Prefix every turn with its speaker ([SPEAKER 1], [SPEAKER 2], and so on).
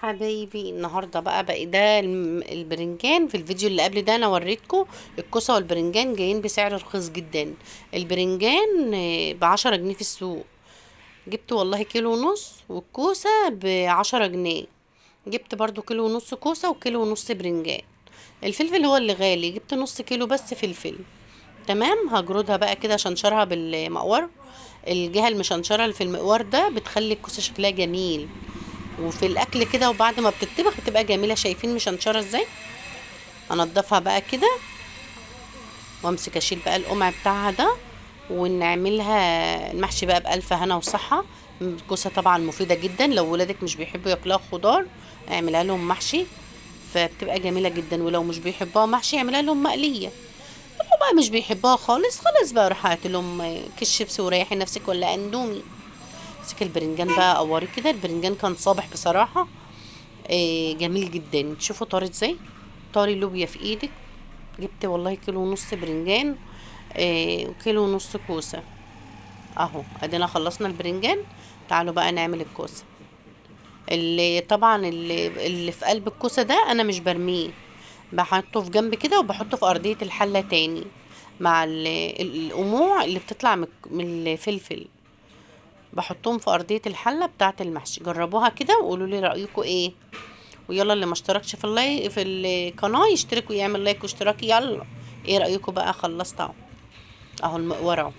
[SPEAKER 1] حبايبي النهارده بقى ده البرنجان. في الفيديو اللي قبل ده انا وريتكم الكوسه والبرنجان جايين بسعر رخيص جدا. البرنجان ب10 جنيه في السوق. جبت والله كيلو ونص، والكوسه ب10 جنيه. جبت برضو كيلو ونص كوسه وكيلو ونص برنجان. الفلفل هو اللي غالي، جبت نص كيلو بس فلفل. تمام، هجردها بقى كده شنشرها بالمقور. الجهه المشنشره اللي في المقور ده بتخلي الكوسه شكلها جميل، وفي الاكل كده وبعد ما بتطبخ بتبقى جميله. شايفين مشنشره ازاي؟ انضفها بقى كده وامسك اشيل بقى القمع بتاعها ده، ونعملها المحشي بقى بألف هنا وصحة. الكوسه طبعا مفيده جدا، لو ولادك مش بيحبوا ياكلوها خضار اعملها لهم محشي، فبتبقى جميله جدا. ولو مش بيحبوها محشي اعملها لهم مقليه. لو بقى مش بيحبوها خالص خلاص بقى روح هات لهم كيس شيبسي وريحي نفسك ولا اندومي. امسك البرنجان بقى قوري كده. البرنجان كان صابح بصراحه، جميل جدا. شوفوا طاري ازاي، طاري لوبيا في ايدك. جبت والله كيلو ونص برنجان، وكيلو ونص كوسة. اهو ادينا خلصنا البرنجان. تعالوا بقى نعمل الكوسة. اللي طبعا اللي في قلب الكوسة ده انا مش برميه، بحطه في جنب كده وبحطه في ارضية الحلة تاني مع القموع اللي بتطلع من الفلفل. بحطهم في ارضية الحلة بتاعة المحشي. جربوها كده وقولوا لي رأيكم ايه. ويلا اللي ما اشتركش في القناه يشترك ويعمل لايك واشتراك. يلا ايه رايكم بقى؟ خلصت اهو، اهو المقوره اهو.